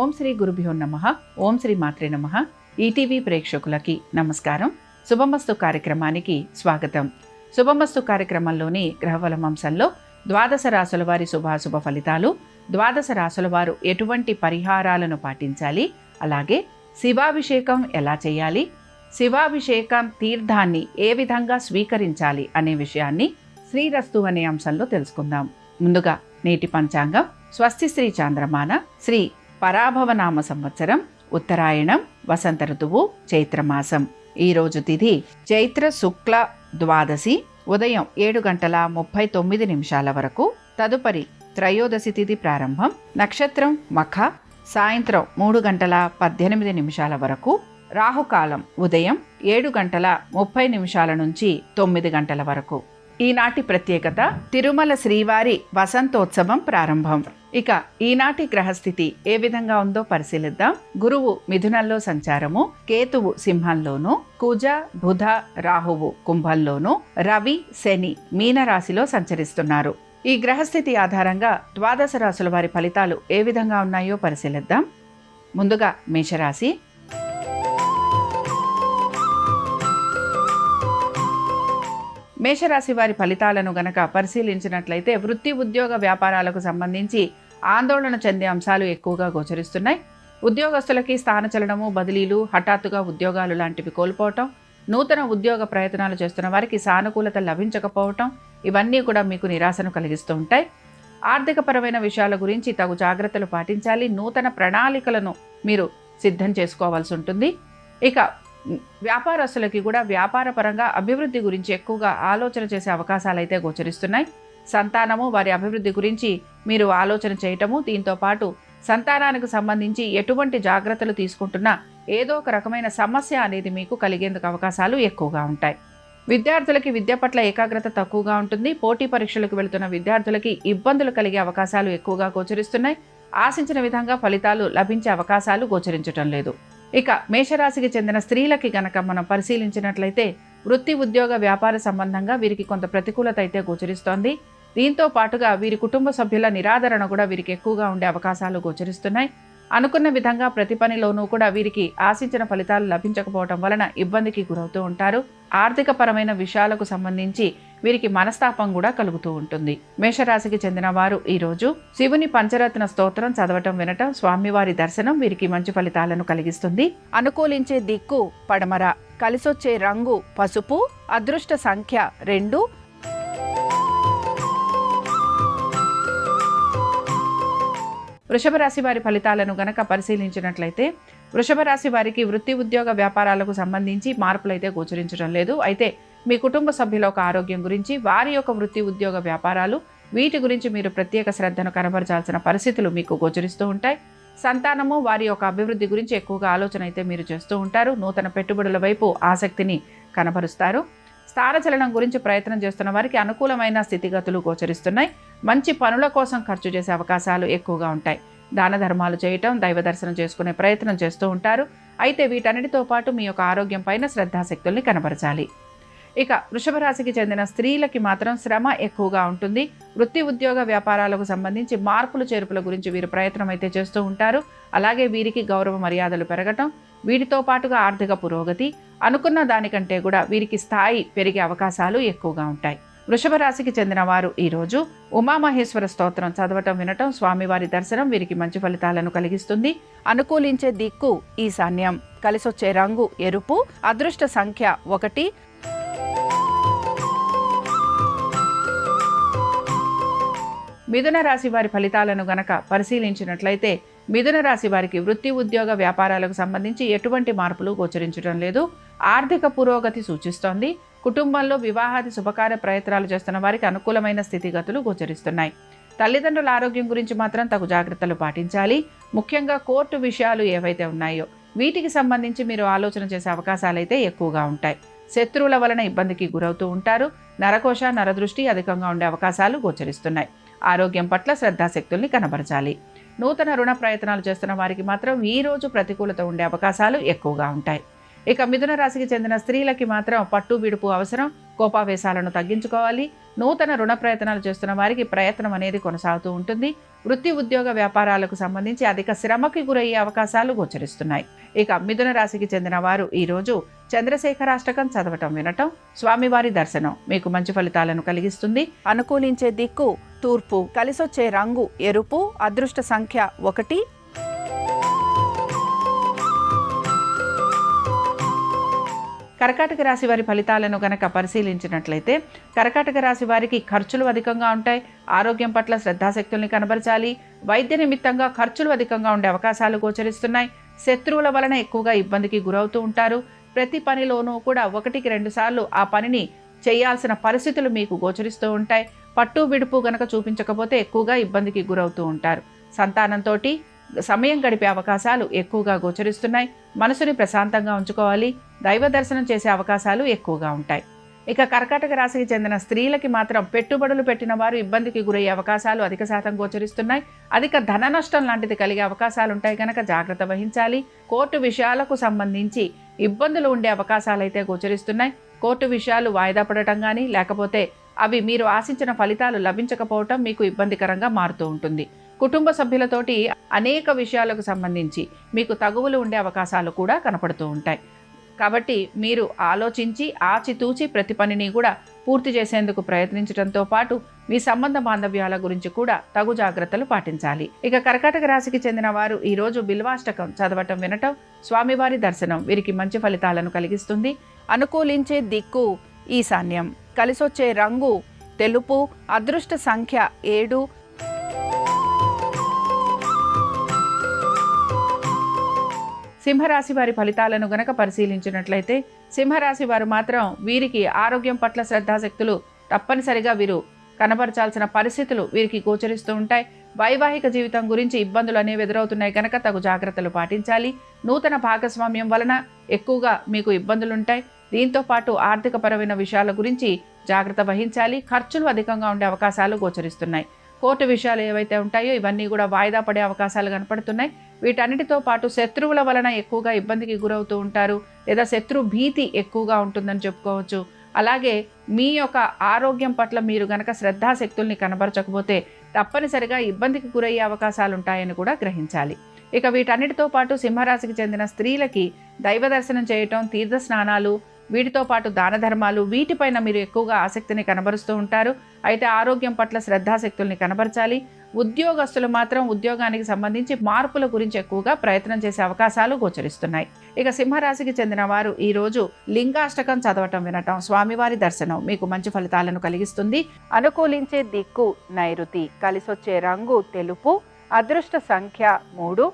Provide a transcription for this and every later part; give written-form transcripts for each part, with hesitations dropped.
ఓం శ్రీ గురుభ్యో నమః. ఓం శ్రీ మాత్రే నమః. ఈటీవీ ప్రేక్షకులకి నమస్కారం. శుభమస్తు కార్యక్రమానికి స్వాగతం. శుభమస్తు కార్యక్రమంలోని గ్రహబలం అంశంలో ద్వాదశ రాశుల వారి శుభాశుభ ఫలితాలు, ద్వాదశ రాశుల వారు ఎటువంటి పరిహారాలను పాటించాలి, అలాగే శివాభిషేకం ఎలా చేయాలి, శివాభిషేకం తీర్థాన్ని ఏ విధంగా స్వీకరించాలి అనే విషయాన్ని శ్రీరస్తు అనే అంశంలో తెలుసుకుందాం. ముందుగా నేటి పంచాంగం. స్వస్తి శ్రీ చాంద్రమాన శ్రీ పరాభవనామ సంవత్సరం ఉత్తరాయణం వసంత ఋతువు చైత్రమాసం. ఈరోజు తిథి చైత్ర శుక్ల ద్వాదశి ఉదయం 7:39 వరకు. తదుపరి త్రయోదశి తిథి ప్రారంభం. నక్షత్రం మఖ సాయంత్రం 3:18 వరకు. రాహుకాలం ఉదయం 7:30 నుంచి 9 వరకు. ఈనాటి ప్రత్యేకత తిరుమల శ్రీవారి వసంతోత్సవం ప్రారంభం. ఇక ఈనాటి గ్రహస్థితి ఏ విధంగా ఉందో పరిశీలిద్దాం. గురువు మిథునంలో సంచారము, కేతువు సింహంలోను, కుజ బుధ రాహువు కుంభంలోను, రవి శని మీనరాశిలో సంచరిస్తున్నారు. ఈ గ్రహస్థితి ఆధారంగా ద్వాదశ రాశుల వారి ఫలితాలు ఏ విధంగా ఉన్నాయో పరిశీలిద్దాం. ముందుగా మేషరాశి. మేషరాశి వారి ఫలితాలను గనక పరిశీలించినట్లయితే వృత్తి ఉద్యోగ వ్యాపారాలకు సంబంధించి ఆందోళన చెందే అంశాలు ఎక్కువగా గోచరిస్తున్నాయి. ఉద్యోగస్తులకి స్థానచలనము, బదిలీలు, హఠాత్తుగా ఉద్యోగాలు లాంటివి కోల్పోవటం, నూతన ఉద్యోగ ప్రయత్నాలు చేస్తున్న వారికి సానుకూలత లభించకపోవటం, ఇవన్నీ కూడా మీకు నిరాశను కలిగిస్తూ ఉంటాయి. ఆర్థికపరమైన విషయాల గురించి తగు జాగ్రత్తలు పాటించాలి. నూతన ప్రణాళికలను మీరు సిద్ధం చేసుకోవాల్సి ఉంటుంది. ఇక వ్యాపారస్తులకి కూడా వ్యాపారపరంగా అభివృద్ధి గురించి ఎక్కువగా ఆలోచన చేసే అవకాశాలు అయితే గోచరిస్తున్నాయి. సంతానము, వారి అభివృద్ధి గురించి మీరు ఆలోచన చేయటము, దీంతో పాటు సంతానానికి సంబంధించి ఎటువంటి జాగ్రత్తలు తీసుకుంటున్నా ఏదో ఒక రకమైన సమస్య అనేది మీకు కలిగేందుకు అవకాశాలు ఎక్కువగా ఉంటాయి. విద్యార్థులకి విద్య పట్ల ఏకాగ్రత తక్కువగా ఉంటుంది. పోటీ పరీక్షలకు వెళుతున్న విద్యార్థులకి ఇబ్బందులు కలిగే అవకాశాలు ఎక్కువగా గోచరిస్తున్నాయి. ఆశించిన విధంగా ఫలితాలు లభించే అవకాశాలు గోచరించటం లేదు. ఇక మేషరాశికి చెందిన స్త్రీలకి గనక మనం పరిశీలించినట్లయితే వృత్తి ఉద్యోగ వ్యాపార సంబంధంగా వీరికి కొంత ప్రతికూలత అయితే గోచరిస్తోంది. దీంతో పాటుగా వీరి కుటుంబ సభ్యుల నిరాదరణ కూడా వీరికి ఎక్కువగా ఉండే అవకాశాలు గోచరిస్తున్నాయి. అనుకున్న విధంగా ప్రతి పనిలోనూ కూడా వీరికి ఆశించిన ఫలితాలు లభించకపోవడం వలన ఇబ్బందికి గురవుతూ ఉంటారు. ఆర్థిక పరమైన విషయాలకు సంబంధించి వీరికి మనస్తాపం కూడా కలుగుతూ ఉంటుంది. మేషరాశికి చెందిన వారు ఈరోజు శివుని పంచరత్న స్తోత్రం చదవటం, వినటం, స్వామివారి దర్శనం వీరికి మంచి ఫలితాలను కలిగిస్తుంది. అనుకూలించే దిక్కు పడమర, కలిసొచ్చే రంగు పసుపు, అదృష్ట సంఖ్య 2. వృషభ రాశి వారి ఫలితాలను గనక పరిశీలించినట్లయితే వృషభ రాశి వారికి వృత్తి ఉద్యోగ వ్యాపారాలకు సంబంధించి మార్పులైతే గోచరించడం లేదు. అయితే మీ కుటుంబ సభ్యుల యొక్క ఆరోగ్యం గురించి, వారి యొక్క వృత్తి ఉద్యోగ వ్యాపారాలు, వీటి గురించి మీరు ప్రత్యేక శ్రద్ధను కనబరచాల్సిన పరిస్థితులు మీకు గోచరిస్తూ ఉంటాయి. సంతానము, వారి యొక్క అభివృద్ధి గురించి ఎక్కువగా ఆలోచన అయితే మీరు చేస్తూ ఉంటారు. నూతన పెట్టుబడుల వైపు ఆసక్తిని కనబరుస్తారు. స్థానచలనం గురించి ప్రయత్నం చేస్తున్న వారికి అనుకూలమైన స్థితిగతులు గోచరిస్తున్నాయి. మంచి పనుల కోసం ఖర్చు చేసే అవకాశాలు ఎక్కువగా ఉంటాయి. దాన ధర్మాలు చేయటం, దైవ దర్శనం చేసుకునే ప్రయత్నం చేస్తూ ఉంటారు. అయితే వీటన్నిటితో పాటు మీ యొక్క ఆరోగ్యం పైన శ్రద్ధాశక్తుల్ని కనబరచాలి. ఇక వృషభ రాశికి చెందిన స్త్రీలకి మాత్రం శ్రమ ఎక్కువగా ఉంటుంది. వృత్తి ఉద్యోగ వ్యాపారాలకు సంబంధించి మార్పులు చేర్పుల గురించి వీరు ప్రయత్నం అయితే చేస్తూ ఉంటారు. అలాగే వీరికి గౌరవ మర్యాదలు పెరగటం, వీటితో పాటుగా ఆర్థిక పురోగతి, అనుకున్న దానికంటే కూడా వీరికి స్థాయి పెరిగే అవకాశాలు ఎక్కువగా ఉంటాయి. వృషభ రాశికి చెందిన వారు ఈరోజు ఉమామహేశ్వర స్తోత్రం చదవటం, వినటం, స్వామివారి దర్శనం వీరికి మంచి ఫలితాలను కలిగిస్తుంది. అనుకూలించే దిక్కు ఈశాన్యం, కలిసొచ్చే రంగు ఎరుపు, అదృష్ట సంఖ్య 1. మిథున రాశి వారి ఫలితాలను గనక పరిశీలించినట్లయితే మిథున రాశి వారికి వృత్తి ఉద్యోగ వ్యాపారాలకు సంబంధించి ఎటువంటి మార్పులు గోచరించడం లేదు. ఆర్థిక పురోగతి సూచిస్తోంది. కుటుంబంలో వివాహాది శుభకార్య ప్రయత్నాలు చేస్తున్న వారికి అనుకూలమైన స్థితిగతులు గోచరిస్తున్నాయి. తల్లిదండ్రుల ఆరోగ్యం గురించి మాత్రం తగు జాగ్రత్తలు పాటించాలి. ముఖ్యంగా కోర్టు విషయాలు ఏవైతే ఉన్నాయో వీటికి సంబంధించి మీరు ఆలోచన చేసే అవకాశాలు అయితే ఎక్కువగా ఉంటాయి. శత్రువుల వలన ఇబ్బందికి గురవుతూ ఉంటారు. నరకోశ, నరదృష్టి అధికంగా ఉండే అవకాశాలు గోచరిస్తున్నాయి. ఆరోగ్యం పట్ల శ్రద్ధాశక్తుల్ని కనబరచాలి. నూతన రుణ ప్రయత్నాలు చేస్తున్న వారికి మాత్రం ఈ రోజు ప్రతికూలత ఉండే అవకాశాలు ఎక్కువగా ఉంటాయి. ఇక మిథున రాశికి చెందిన స్త్రీలకి మాత్రం పట్టు విడుపు అవసరం, కోపావేశాలను తగ్గించుకోవాలి. నూతన రుణ ప్రయత్నాలు చేస్తున్న వారికి ప్రయత్నం అనేది కొనసాగుతూ ఉంటుంది. వృత్తి ఉద్యోగ వ్యాపారాలకు సంబంధించి అధిక శ్రమకి గురయ్యే అవకాశాలు గోచరిస్తున్నాయి. ఇక మిథున రాశికి చెందిన వారు ఈరోజు చంద్రశేఖరాష్టకం చదవటం, వినటం, స్వామివారి దర్శనం మీకు మంచి ఫలితాలను కలిగిస్తుంది. అనుకూలించే దిక్కు తూర్పు, కలిసొచ్చే రంగు ఎరుపు, అదృష్ట సంఖ్య 1. కర్కాటక రాశి వారి ఫలితాలను గనక పరిశీలించినట్లయితే కర్కాటక రాశి వారికి ఖర్చులు అధికంగా ఉంటాయి. ఆరోగ్యం పట్ల శ్రద్ధాశక్తుల్ని కనబరచాలి. వైద్య నిమిత్తంగా ఖర్చులు అధికంగా ఉండే అవకాశాలు గోచరిస్తున్నాయి. శత్రువుల వలన ఎక్కువగా ఇబ్బందికి గురవుతూ ఉంటారు. ప్రతి పనిలోనూ కూడా 1-2 సార్లు ఆ పనిని చేయాల్సిన పరిస్థితులు మీకు గోచరిస్తూ ఉంటాయి. పట్టు విడుపు గనక చూపించకపోతే ఎక్కువగా ఇబ్బందికి గురవుతూ ఉంటారు. సంతానంతో సమయం గడిపే అవకాశాలు ఎక్కువగా గోచరిస్తున్నాయి. మనసుని ప్రశాంతంగా ఉంచుకోవాలి. దైవ దర్శనం చేసే అవకాశాలు ఎక్కువగా ఉంటాయి. ఇక కర్కాటక రాశికి చెందిన స్త్రీలకి మాత్రం పెట్టుబడులు పెట్టిన వారు ఇబ్బందికి గురయ్యే అవకాశాలు అధిక శాతం గోచరిస్తున్నాయి. అధిక ధన నష్టం లాంటిది కలిగే అవకాశాలు ఉంటాయి కనుక జాగ్రత్త వహించాలి. కోర్టు విషయాలకు సంబంధించి ఇబ్బందులు ఉండే అవకాశాలు అయితే గోచరిస్తున్నాయి. కోర్టు విషయాలు వాయిదా పడటం కానీ లేకపోతే అవి మీరు ఆశించిన ఫలితాలు లభించకపోవటం మీకు ఇబ్బందికరంగా మారుతూ ఉంటుంది. కుటుంబ సభ్యులతోటి అనేక విషయాలకు సంబంధించి మీకు తగువులు ఉండే అవకాశాలు కూడా కనపడుతూ ఉంటాయి. కాబట్టి మీరు ఆలోచించి ఆచితూచి ప్రతి పనిని కూడా పూర్తి చేసేందుకు ప్రయత్నించడంతో పాటు మీ సంబంధ బాంధవ్యాల గురించి కూడా తగు జాగ్రత్తలు పాటించాలి. ఇక కర్కాటక రాశికి చెందిన వారు ఈరోజు బిల్వాష్టకం చదవటం, వినటం, స్వామివారి దర్శనం వీరికి మంచి ఫలితాలను కలిగిస్తుంది. అనుకూలించే దిక్కు ఈశాన్యం, కలిసొచ్చే రంగు తెలుపు, అదృష్ట సంఖ్య 7. సింహరాశి వారి ఫలితాలను గనక పరిశీలించినట్లయితే సింహరాశి వారు మాత్రం వీరికి ఆరోగ్యం పట్ల శ్రద్ధాశక్తులు తప్పనిసరిగా వీరు కనబరచాల్సిన పరిస్థితులు వీరికి గోచరిస్తూ ఉంటాయి. వైవాహిక జీవితం గురించి ఇబ్బందులు అనేవి ఎదురవుతున్నాయి కనుక తగు జాగ్రత్తలు పాటించాలి. నూతన భాగస్వామ్యం వలన ఎక్కువగా మీకు ఇబ్బందులుంటాయి. దీంతో పాటు ఆర్థికపరమైన విషయాల గురించి జాగ్రత్త వహించాలి. ఖర్చులు అధికంగా ఉండే అవకాశాలు గోచరిస్తున్నాయి. కోర్టు విషయాలు ఏవైతే ఉంటాయో ఇవన్నీ కూడా వాయిదా పడే అవకాశాలు కనపడుతున్నాయి. వీటన్నిటితో పాటు శత్రువుల వలన ఎక్కువగా ఇబ్బందికి గురవుతూ ఉంటారు, లేదా శత్రు భీతి ఎక్కువగా ఉంటుందని చెప్పుకోవచ్చు. అలాగే మీ యొక్క ఆరోగ్యం పట్ల మీరు గనక శ్రద్ధాశక్తుల్ని కనబరచకపోతే తప్పనిసరిగా ఇబ్బందికి గురయ్యే అవకాశాలు ఉంటాయని కూడా గ్రహించాలి. ఇక వీటన్నిటితో పాటు సింహరాశికి చెందిన స్త్రీలకి దైవ దర్శనం చేయటం, తీర్థ స్నానాలు, వీటితో పాటు దాన ధర్మాలు, వీటిపైన మీరు ఎక్కువగా ఆసక్తిని కనబరుస్తూ ఉంటారు. అయితే ఆరోగ్యం పట్ల శ్రద్ధాశక్తుల్ని కనబరచాలి. ఉద్యోగస్తులు మాత్రం ఉద్యోగానికి సంబంధించి మార్పుల గురించి ఎక్కువగా ప్రయత్నం చేసే అవకాశాలు గోచరిస్తున్నాయి. ఇక సింహరాశికి చెందిన వారు ఈరోజు లింగాష్టకం చదవటం, వినటం, స్వామివారి దర్శనం మీకు మంచి ఫలితాలను కలిగిస్తుంది. అనుకూలించే దిక్కు నైరుతి, కలిసొచ్చే రంగు తెలుపు, అదృష్ట సంఖ్య 3.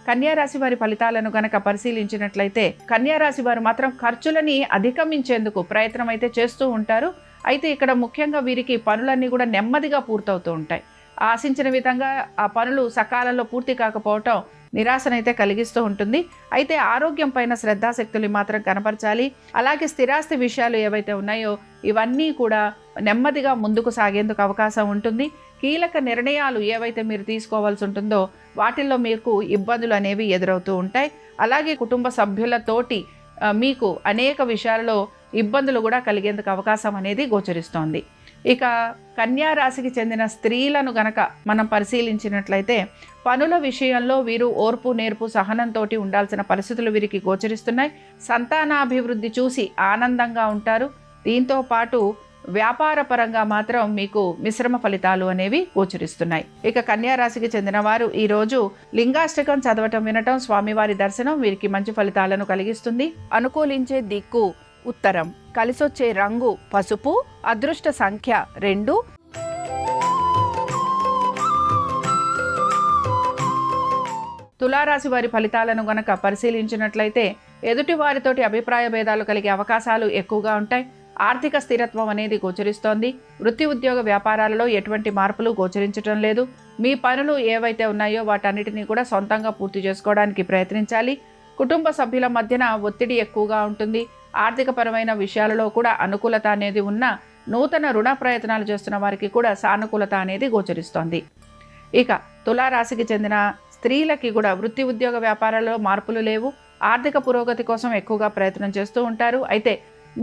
కన్యారాశి వారి ఫలితాలను గనక పరిశీలించినట్లయితే కన్యారాశి వారు మాత్రం ఖర్చులని అధిగమించేందుకు ప్రయత్నం అయితే చేస్తూ ఉంటారు. అయితే ఇక్కడ ముఖ్యంగా వీరికి పనులన్నీ కూడా నెమ్మదిగా పూర్తవుతూ ఉంటాయి. ఆశించిన విధంగా ఆ పనులు సకాలంలో పూర్తి కాకపోవటం నిరాశనైతే కలిగిస్తూ ఉంటుంది. అయితే ఆరోగ్యం పైన శ్రద్ధాశక్తులు మాత్రం కనపరచాలి. అలాగే స్థిరాస్తి విషయాలు ఏవైతే ఉన్నాయో ఇవన్నీ కూడా నెమ్మదిగా ముందుకు సాగేందుకు అవకాశం ఉంటుంది. కీలక నిర్ణయాలు ఏవైతే మీరు తీసుకోవాల్సి ఉంటుందో వాటిల్లో మీకు ఇబ్బందులు అనేవి ఎదురవుతూ ఉంటాయి. అలాగే కుటుంబ సభ్యులతోటి మీకు అనేక విషయాలలో ఇబ్బందులు కూడా కలిగేందుకు అవకాశం అనేది గోచరిస్తోంది. ఇక కన్యా రాశికి చెందిన స్త్రీలను గనక మనం పరిశీలించినట్లయితే పనుల విషయంలో వీరు ఓర్పు, నేర్పు, సహనంతో ఉండాల్సిన పరిస్థితులు వీరికి గోచరిస్తున్నాయి. సంతానాభివృద్ధి చూసి ఆనందంగా ఉంటారు. దీంతో పాటు వ్యాపార పరంగా మాత్రం మీకు మిశ్రమ ఫలితాలు అనేవి గోచరిస్తున్నాయి. ఇక కన్యా రాశికి చెందిన వారు ఈరోజు లింగాష్టకం చదవటం, వినటం, స్వామివారి దర్శనం వీరికి మంచి ఫలితాలను కలిగిస్తుంది. అనుకూలించే దిక్కు ఉత్తరం, కలిసొచ్చే రంగు పసుపు, అదృష్ట సంఖ్య 2. తులారాశి వారి ఫలితాలను గనక పరిశీలించినట్లయితే ఎదుటి వారితోటి అభిప్రాయ భేదాలు కలిగే అవకాశాలు ఎక్కువగా ఉంటాయి. ఆర్థిక స్థిరత్వం అనేది గోచరిస్తోంది. వృత్తి ఉద్యోగ వ్యాపారాలలో ఎటువంటి మార్పులు గోచరించడం లేదు. మీ పనులు ఏవైతే ఉన్నాయో వాటన్నిటినీ కూడా సొంతంగా పూర్తి చేసుకోవడానికి ప్రయత్నించాలి. కుటుంబ సభ్యుల మధ్యన ఒత్తిడి ఎక్కువగా ఉంటుంది. ఆర్థికపరమైన విషయాలలో కూడా అనుకూలత అనేది ఉన్న నూతన రుణ ప్రయత్నాలు చేస్తున్న వారికి కూడా సానుకూలత అనేది గోచరిస్తోంది. ఇక తులారాశికి చెందిన స్త్రీలకి కూడా వృత్తి ఉద్యోగ వ్యాపారాల్లో మార్పులు లేవు. ఆర్థిక పురోగతి కోసం ఎక్కువగా ప్రయత్నం చేస్తూ ఉంటారు. అయితే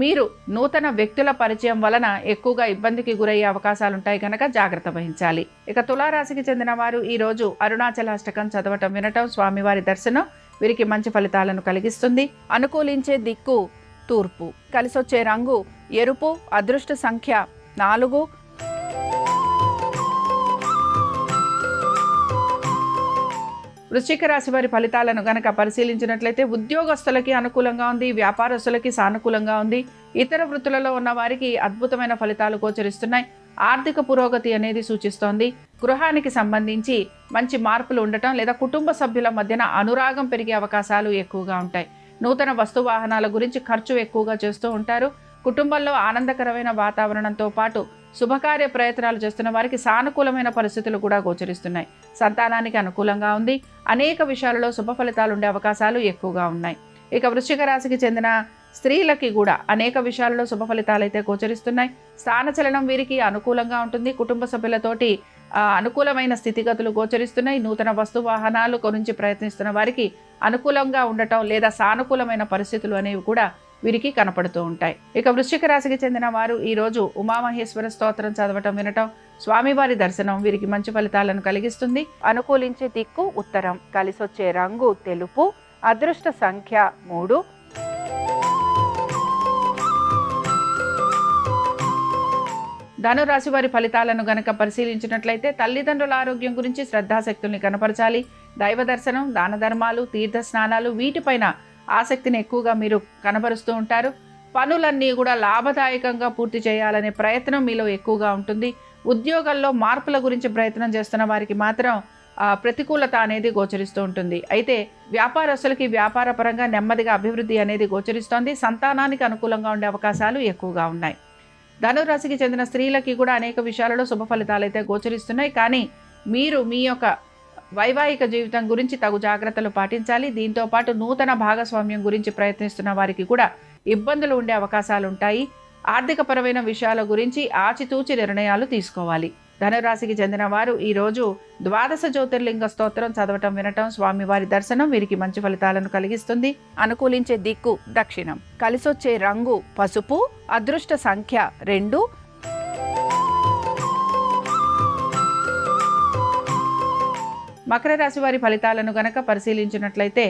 మీరు నూతన వ్యక్తుల పరిచయం వలన ఎక్కువగా ఇబ్బందికి గురయ్యే అవకాశాలు ఉంటాయి కనుక జాగ్రత్త వహించాలి. ఇక తులారాశికి చెందిన వారు ఈరోజు అరుణాచలాష్టకం చదవటం, వినటం, స్వామివారి దర్శనం వీరికి మంచి ఫలితాలను కలిగిస్తుంది. అనుకూలించే దిక్కు తూర్పు, కలిసొచ్చే రంగు ఎరుపు, అదృష్ట సంఖ్య 4. వృశ్చిక రాశి వారి ఫలితాలను గనక పరిశీలించినట్లయితే ఉద్యోగస్తులకి అనుకూలంగా ఉంది, వ్యాపారస్తులకి సానుకూలంగా ఉంది. ఇతర వృత్తులలో ఉన్న వారికి అద్భుతమైన ఫలితాలు గోచరిస్తున్నాయి. ఆర్థిక పురోగతి అనేది సూచిస్తోంది. గృహానికి సంబంధించి మంచి మార్పులు ఉండటం లేదా కుటుంబ సభ్యుల మధ్యన అనురాగం పెరిగే అవకాశాలు ఎక్కువగా ఉంటాయి. నూతన వస్తు వాహనాల గురించి ఖర్చు ఎక్కువగా చేస్తూ ఉంటారు. కుటుంబంలో ఆనందకరమైన వాతావరణంతో పాటు శుభకార్య ప్రయత్నాలు చేస్తున్న వారికి సానుకూలమైన పరిస్థితులు కూడా గోచరిస్తున్నాయి. సంతానానికి అనుకూలంగా ఉంది. అనేక విషయాలలో శుభ ఫలితాలు ఉండే అవకాశాలు ఎక్కువగా ఉన్నాయి. ఇక వృశ్చిక రాశికి చెందిన స్త్రీలకి కూడా అనేక విషయాలలో శుభ ఫలితాలు అయితే గోచరిస్తున్నాయి. స్థానచలనం వీరికి అనుకూలంగా ఉంటుంది. కుటుంబ సభ్యులతోటి అనుకూలమైన స్థితిగతులు గోచరిస్తున్నాయి. నూతన వస్తు వాహనాలు గురించి ప్రయత్నిస్తున్న వారికి అనుకూలంగా ఉండటం లేదా సానుకూలమైన పరిస్థితులు అనేవి కూడా వీరికి కనపడుతూ ఉంటాయి. ఇక వృశ్చిక రాశికి చెందిన వారు ఈరోజు ఉమామహేశ్వర స్తోత్రం చదవటం, వినటం, స్వామివారి దర్శనం వీరికి మంచి ఫలితాలను కలిగిస్తుంది. అనుకూలించే దిక్కు ఉత్తరం, కలిసొచ్చే రంగు తెలుపు, అదృష్ట సంఖ్య 3. ధనురాశి వారి ఫలితాలను గనక పరిశీలించినట్లయితే తల్లిదండ్రుల ఆరోగ్యం గురించి శ్రద్ధాశక్తుల్ని కనపరచాలి. దైవ దర్శనం, దాన ధర్మాలు, తీర్థ స్నానాలు వీటిపైన ఆసక్తిని ఎక్కువగా మీరు కనబరుస్తూ ఉంటారు. పనులన్నీ కూడా లాభదాయకంగా పూర్తి చేయాలనే ప్రయత్నం మీలో ఎక్కువగా ఉంటుంది. ఉద్యోగాల్లో మార్పుల గురించి ప్రయత్నం చేస్తున్న వారికి మాత్రం ప్రతికూలత అనేది గోచరిస్తూ ఉంటుంది. అయితే వ్యాపారస్తులకి వ్యాపారపరంగా నెమ్మదిగా అభివృద్ధి అనేది గోచరిస్తోంది. సంతానానికి అనుకూలంగా ఉండే అవకాశాలు ఎక్కువగా ఉన్నాయి. ధనురాశికి చెందిన స్త్రీలకి కూడా అనేక విషయాలలో శుభ ఫలితాలు అయితే గోచరిస్తున్నాయి. కానీ మీరు మీ యొక్క వైవాహిక జీవితం గురించి తగు జాగ్రత్తలు పాటించాలి. దీంతో పాటు నూతన భాగస్వామ్యం గురించి ప్రయత్నిస్తున్న వారికి కూడా ఇబ్బందులు ఉండే అవకాశాలు ఉంటాయి. ఆర్థికపరమైన విషయాల గురించి ఆచితూచి నిర్ణయాలు తీసుకోవాలి. ధనురాశికి చెందిన వారు ఈరోజు 12 జ్యోతిర్లింగ స్తోత్రం చదవటం, వినటం, స్వామివారి దర్శనం వీరికి మంచి ఫలితాలను కలిగిస్తుంది. అనుకూలించే దిక్కు దక్షిణం, కలిసొచ్చే రంగు పసుపు, అదృష్ట సంఖ్య 2. మకర రాశి వారి ఫలితాలను గనక పరిశీలించినట్లయితే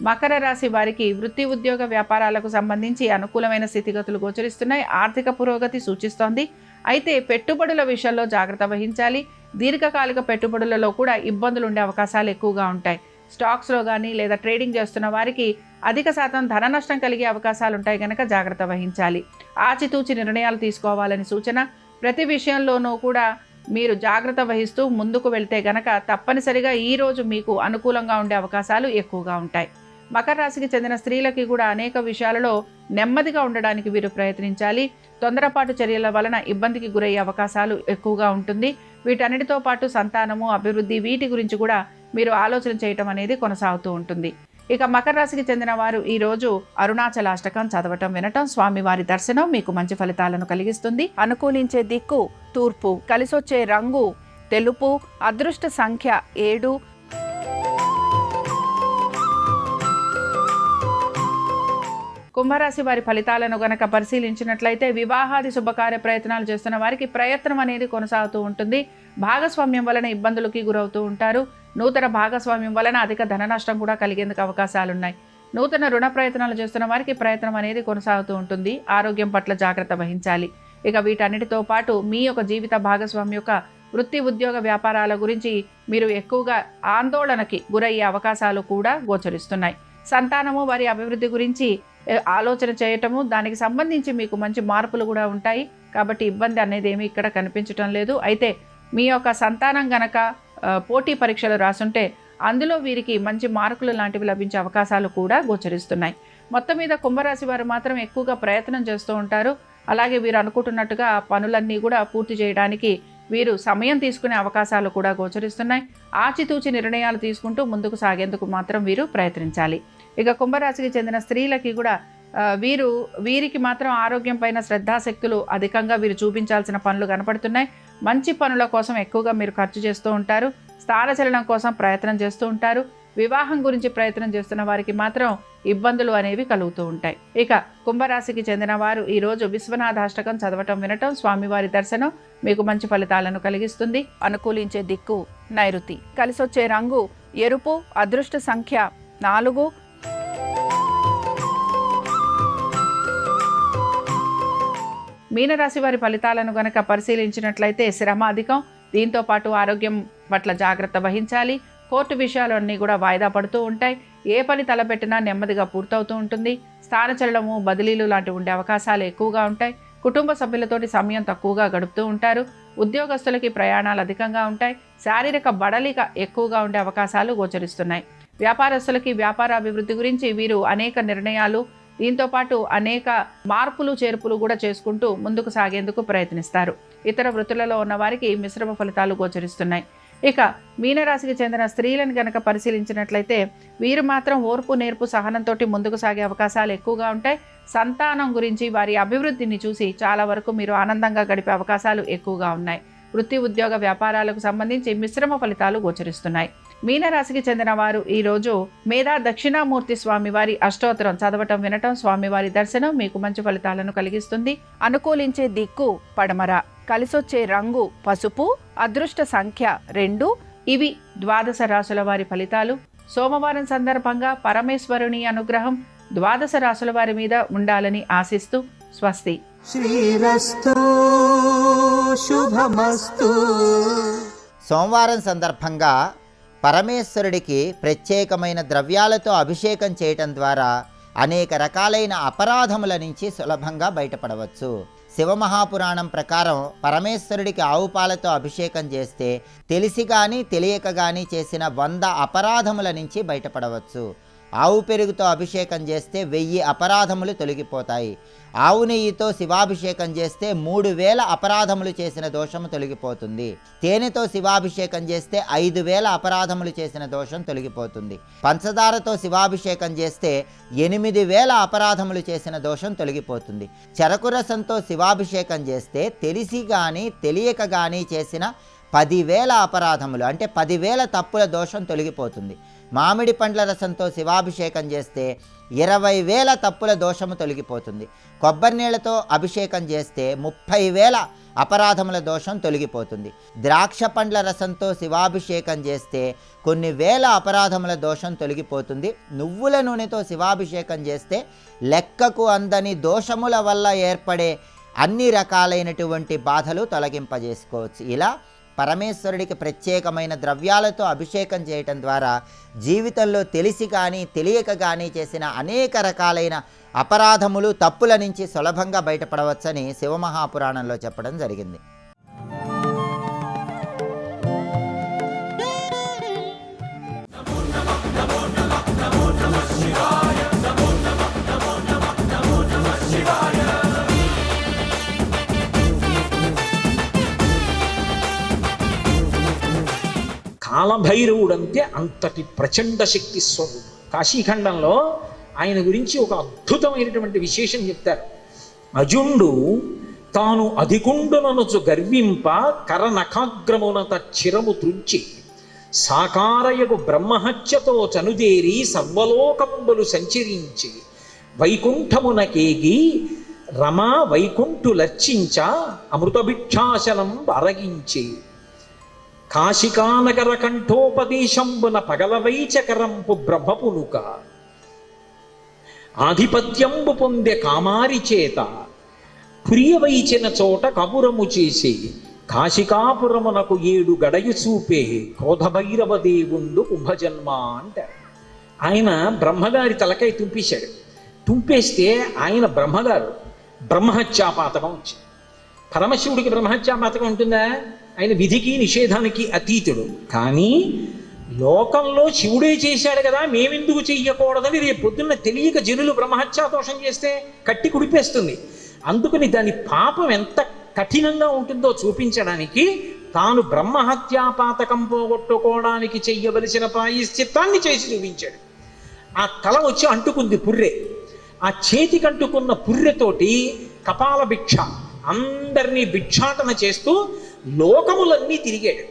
మకర రాశి వారికి వృత్తి ఉద్యోగ వ్యాపారాలకు సంబంధించి అనుకూలమైన స్థితిగతులు గోచరిస్తున్నాయి. ఆర్థిక పురోగతి సూచిస్తోంది. అయితే పెట్టుబడుల విషయంలో జాగ్రత్త వహించాలి. దీర్ఘకాలిక పెట్టుబడులలో కూడా ఇబ్బందులు ఉండే అవకాశాలు ఎక్కువగా ఉంటాయి. స్టాక్స్లో కానీ లేదా ట్రేడింగ్ చేస్తున్న వారికి అధిక శాతం ధన నష్టం కలిగే అవకాశాలు ఉంటాయి కనుక జాగ్రత్త వహించాలి. ఆచితూచి నిర్ణయాలు తీసుకోవాలని సూచన. ప్రతి విషయంలోనూ కూడా మీరు జాగ్రత్త వహిస్తూ ముందుకు వెళ్తే గనక తప్పనిసరిగా ఈరోజు మీకు అనుకూలంగా ఉండే అవకాశాలు ఎక్కువగా ఉంటాయి. మకర రాశికి చెందిన స్త్రీలకి కూడా అనేక విషయాలలో నెమ్మదిగా ఉండడానికి వీరు ప్రయత్నించాలి. తొందరపాటు చర్యల వలన ఇబ్బందికి గురయ్యే అవకాశాలు ఎక్కువగా ఉంటుంది. వీటన్నిటితో పాటు సంతానము, అభివృద్ధి వీటి గురించి కూడా మీరు ఆలోచన చేయటం అనేది కొనసాగుతూ ఉంటుంది. ఇక మకర రాశికి చెందిన వారు ఈరోజు అరుణాచలాష్టకం చదవటం, వినటం, స్వామివారి దర్శనం మీకు మంచి ఫలితాలను కలిగిస్తుంది. అనుకూలించే దిక్కు తూర్పు, కలిసొచ్చే రంగు తెలుపు, అదృష్ట సంఖ్య 7. కుంభరాశి వారి ఫలితాలను గనక పరిశీలించినట్లయితే వివాహాది శుభకార్య ప్రయత్నాలు చేస్తున్న వారికి ప్రయత్నం అనేది కొనసాగుతూ ఉంటుంది. భాగస్వామ్యం వలన ఇబ్బందులకి గురవుతూ ఉంటారు. నూతన భాగస్వామ్యం వలన అధిక ధన నష్టం కూడా కలిగేందుకు అవకాశాలున్నాయి. నూతన రుణ ప్రయత్నాలు చేస్తున్న వారికి ప్రయత్నం అనేది కొనసాగుతూ ఉంటుంది. ఆరోగ్యం పట్ల జాగ్రత్త వహించాలి. ఇక వీటన్నిటితో పాటు మీ యొక్క జీవిత భాగస్వామి యొక్క వృత్తి ఉద్యోగ వ్యాపారాల గురించి మీరు ఎక్కువగా ఆందోళనకి గురయ్యే అవకాశాలు కూడా గోచరిస్తున్నాయి. సంతానము వారి అభివృద్ధి గురించి ఆలోచన చేయటము, దానికి సంబంధించి మీకు మంచి మార్పులు కూడా ఉంటాయి. కాబట్టి ఇబ్బంది అనేది ఏమీ ఇక్కడ కనిపించటం లేదు. అయితే మీ యొక్క సంతానం గనక పోటీ పరీక్షలు రాసుంటే అందులో వీరికి మంచి మార్కులు లాంటివి లభించే అవకాశాలు కూడా గోచరిస్తున్నాయి. మొత్తం మీద కుంభరాశి వారు మాత్రం ఎక్కువగా ప్రయత్నం చేస్తూ ఉంటారు. అలాగే వీరు అనుకుంటున్నట్టుగా పనులన్నీ కూడా పూర్తి చేయడానికి వీరు సమయం తీసుకునే అవకాశాలు కూడా గోచరిస్తున్నాయి. ఆచితూచి నిర్ణయాలు తీసుకుంటూ ముందుకు సాగేందుకు మాత్రం వీరు ప్రయత్నించాలి. ఇక కుంభరాశికి చెందిన స్త్రీలకి కూడా వీరికి మాత్రం ఆరోగ్యం పైన శ్రద్ధాశక్తులు అధికంగా వీరు చూపించాల్సిన పనులు కనపడుతున్నాయి. మంచి పనుల కోసం ఎక్కువగా మీరు ఖర్చు చేస్తూ ఉంటారు. స్థానచలనం కోసం ప్రయత్నం చేస్తూ ఉంటారు. వివాహం గురించి ప్రయత్నం చేస్తున్న వారికి మాత్రం ఇబ్బందులు అనేవి కలుగుతూ ఉంటాయి. ఇక కుంభరాశికి చెందిన వారు ఈరోజు విశ్వనాథాష్టకం చదవటం వినటం, స్వామివారి దర్శనం మీకు మంచి ఫలితాలను కలిగిస్తుంది. అనుకూలించే దిక్కు నైరుతి. కలిసొచ్చే రంగు ఎరుపు. అదృష్ట సంఖ్య 4. మీనరాశి వారి ఫలితాలను గనక పరిశీలించినట్లయితే శ్రమ అధికం. దీంతో పాటు ఆరోగ్యం పట్ల జాగ్రత్త వహించాలి. కోర్టు విషయాలన్నీ కూడా వాయిదా పడుతూ ఉంటాయి. ఏ పని తలపెట్టినా నెమ్మదిగా పూర్తవుతూ ఉంటుంది. స్థానచలనము, బదిలీలు లాంటివి ఉండే అవకాశాలు ఎక్కువగా ఉంటాయి. కుటుంబ సభ్యులతోటి సమయం తక్కువగా గడుపుతూ ఉంటారు. ఉద్యోగస్తులకి ప్రయాణాలు అధికంగా ఉంటాయి. శారీరక బడలిక ఎక్కువగా ఉండే అవకాశాలు గోచరిస్తున్నాయి. వ్యాపారస్తులకి వ్యాపార అభివృద్ధి గురించి వీరు అనేక నిర్ణయాలు, దీంతోపాటు అనేక మార్పులు చేర్పులు కూడా చేసుకుంటూ ముందుకు సాగేందుకు ప్రయత్నిస్తారు. ఇతర వృత్తులలో ఉన్న వారికి మిశ్రమ ఫలితాలు గోచరిస్తున్నాయి. ఇక మీనరాశికి చెందిన స్త్రీలను గనక పరిశీలించినట్లయితే వీరు మాత్రం ఓర్పు, నేర్పు, సహనంతో ముందుకు సాగే అవకాశాలు ఎక్కువగా ఉంటాయి. సంతానం గురించి, వారి అభివృద్ధిని చూసి చాలా వరకు మీరు ఆనందంగా గడిపే అవకాశాలు ఎక్కువగా ఉన్నాయి. వృత్తి, ఉద్యోగ, వ్యాపారాలకు సంబంధించి మిశ్రమ ఫలితాలు గోచరిస్తున్నాయి. మీనరాశికి చెందిన వారు ఈరోజు మేధా దక్షిణామూర్తి స్వామివారి అష్టోత్తరం చదవటం వినటం, స్వామివారి దర్శనం మీకు మంచి ఫలితాలను కలిగిస్తుంది. అనుకూలించే దిక్కు పడమర. కలిసొచ్చే రంగు పసుపు. అదృష్ట సంఖ్య 2. ఇవి ద్వాదశ రాశుల వారి ఫలితాలు. సోమవారం సందర్భంగా పరమేశ్వరుని అనుగ్రహం ద్వాదశ రాశుల వారి మీద ఉండాలని ఆశిస్తూ స్వస్తి. శ్రీరస్తు శుభమస్తు. సోమవారం సందర్భంగా పరమేశ్వరుడికి ప్రత్యేకమైన ద్రవ్యాలతో అభిషేకం చేయటం ద్వారా అనేక రకాలైన అపరాధముల నుంచి సులభంగా బయటపడవచ్చు. శివమహాపురాణం ప్రకారం పరమేశ్వరుడికి ఆవు పాలతో అభిషేకం చేస్తే తెలిసి కానీ తెలియక కానీ చేసిన 100 అపరాధముల నుంచి బయటపడవచ్చు. ఆవు పెరుగుతో అభిషేకం చేస్తే 1000 అపరాధములు తొలగిపోతాయి. ఆవు నెయ్యితో శివాభిషేకం చేస్తే 3000 అపరాధములు చేసిన దోషము తొలగిపోతుంది. తేనెతో శివాభిషేకం చేస్తే 5000 అపరాధములు చేసిన దోషం తొలగిపోతుంది. పంచదారతో శివాభిషేకం చేస్తే 8000 అపరాధములు చేసిన దోషం తొలగిపోతుంది. చెరకు రసంతో శివాభిషేకం చేస్తే తెలిసి కానీ తెలియక కానీ చేసిన 10,000 అపరాధములు అంటే 10,000 తప్పుల దోషం తొలగిపోతుంది. మామిడి పండ్ల రసంతో శివాభిషేకం చేస్తే 20,000 తప్పుల దోషము తొలగిపోతుంది. కొబ్బరి నీళ్లతో అభిషేకం చేస్తే 30,000 అపరాధముల దోషం తొలగిపోతుంది. ద్రాక్ష పండ్ల రసంతో శివాభిషేకం చేస్తే కొన్ని వేల అపరాధముల దోషం తొలగిపోతుంది. నువ్వుల నూనెతో శివాభిషేకం చేస్తే లెక్కకు అందని దోషముల వల్ల ఏర్పడే అన్ని రకాలైనటువంటి బాధలు తొలగింపజేసుకోవచ్చు. ఇలా పరమేశ్వరుడికి ప్రత్యేకమైన ద్రవ్యాలతో అభిషేకం చేయటం ద్వారా జీవితంలో తెలిసి కానీ తెలియక కానీ చేసిన అనేక రకాలైన అపరాధములు, తప్పుల నుంచి సులభంగా బయటపడవచ్చని శివమహాపురాణంలో చెప్పడం జరిగింది. కాలభైరవుడంటే అంతటి ప్రచండ శక్తి స్వరూపం. కాశీఖండంలో ఆయన గురించి ఒక అద్భుతమైనటువంటి విశేషం చెప్తారు. అజుండు తాను అధికుండుననుచు గర్వింప కరనఖాగ్రమునత చిరము త్రుంచి సాకారయగు బ్రహ్మహత్యతో చనుదేరి సర్వలోకంబులు సంచరించి వైకుంఠమునకేగి రమా వైకుంఠులర్చించ అమృతభిక్షాసనం అరగించి కాశికానగర కంఠోపదేశంబున పగలవైచకరంపు బ్రహ్మపునుక ఆధిపత్యంబు పొందె కామారి చేత ప్రియవైచిన చోట కబురము చేసి కాశికాపురమునకు 7 గడయు చూపే క్రోధభైరవ దేవుండు కుంభజన్మ అంటారు. ఆయన బ్రహ్మగారి తలకై తుంపేశాడు. తుంపేస్తే ఆయన బ్రహ్మగారు బ్రహ్మహత్యాపాతకం వచ్చింది. పరమశివుడికి బ్రహ్మహత్యాపాతకం ఉంటుందా? ఆయన విధికి నిషేధానికి అతీతుడు. కానీ లోకంలో శివుడే చేశాడు కదా, మేమెందుకు చెయ్యకూడదని రేపు పొద్దున్న తెలియక జనులు బ్రహ్మహత్యాదోషం చేస్తే కట్టి కుడిపేస్తుంది. అందుకని దాని పాపం ఎంత కఠినంగా ఉంటుందో చూపించడానికి తాను బ్రహ్మహత్యాపాతకం పోగొట్టుకోవడానికి చెయ్యవలసిన ప్రాయశ్చిత్తాన్ని చేసి చూపించాడు. ఆ తల వచ్చి అంటుకుంది పుర్రె. ఆ చేతికి అంటుకున్న పుర్రెతోటి కపాల భిక్ష అందరినీ భిక్షాటన చేస్తూ లోకములన్నీ తిరిగాడు.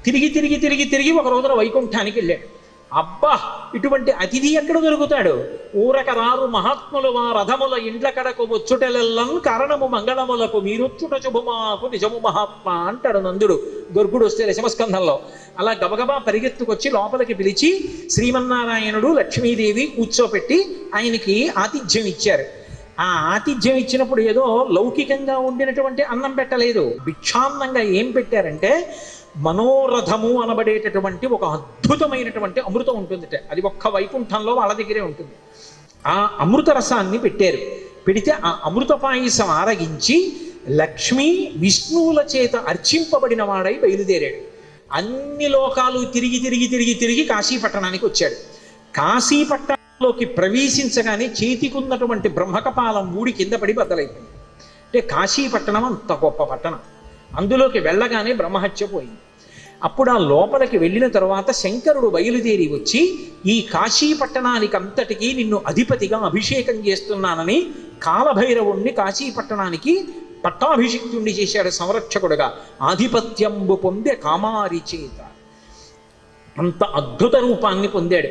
తిరిగి తిరిగి తిరిగి తిరిగి ఒక రోజున వైకుంఠానికి వెళ్ళాడు. అబ్బా, ఇటువంటి అతిథి ఎక్కడ దొరుకుతాడు? ఊరక రారు మహాత్ములు మా రథముల ఇండ్ల కడకు వచ్చుటెలెల్లం కారణము మంగళములకు మీరొచ్చుట శుభమాకు నిజము మహాత్మా అంటాడు నందుడు గొర్గుడు వస్తే దశమస్కంధంలో. అలా గబగబా పరిగెత్తుకొచ్చి లోపలికి పిలిచి శ్రీమన్నారాయణుడు లక్ష్మీదేవి కూర్చోపెట్టి ఆయనకి ఆతిథ్యం ఇచ్చారు. ఆ ఆతిథ్యం ఇచ్చినప్పుడు ఏదో లౌకికంగా ఉండినటువంటి అన్నం పెట్టలేదు, భిక్షాన్నంగా ఏం పెట్టారంటే మనోరథము అనబడేటటువంటి ఒక అద్భుతమైనటువంటి అమృతం ఉంటుందిట. అది ఒక్క వైకుంఠంలో వాళ్ళ దగ్గరే ఉంటుంది. ఆ అమృత రసాన్ని పెట్టారు. పెడితే ఆ అమృత పాయసం ఆరగించి లక్ష్మీ విష్ణువుల చేత అర్చింపబడిన వాడై బయలుదేరాడు. అన్ని లోకాలు తిరిగి తిరిగి తిరిగి తిరిగి కాశీపట్టణానికి వచ్చాడు. కాశీపట్టణంలోకి ప్రవేశించగానే చేతికున్నటువంటి బ్రహ్మకపాలం ఊడి కింద పడి బద్దలైపోయింది. అంటే కాశీపట్టణం అంత గొప్ప పట్టణం. అందులోకి వెళ్ళగానే బ్రహ్మహత్య పోయింది. అప్పుడు ఆ లోపలికి వెళ్ళిన తర్వాత శంకరుడు బయలుదేరి వచ్చి ఈ కాశీ పట్టణానికి అంతటికీ నిన్ను అధిపతిగా అభిషేకం చేస్తున్నానని కాలభైరవుణ్ణి కాశీ పట్టణానికి పట్టాభిషిక్తుణ్ణి చేశాడు సంరక్షకుడుగా. ఆధిపత్యంబు పొందే కామారి చేత అంత అద్భుత రూపాన్ని పొందాడు.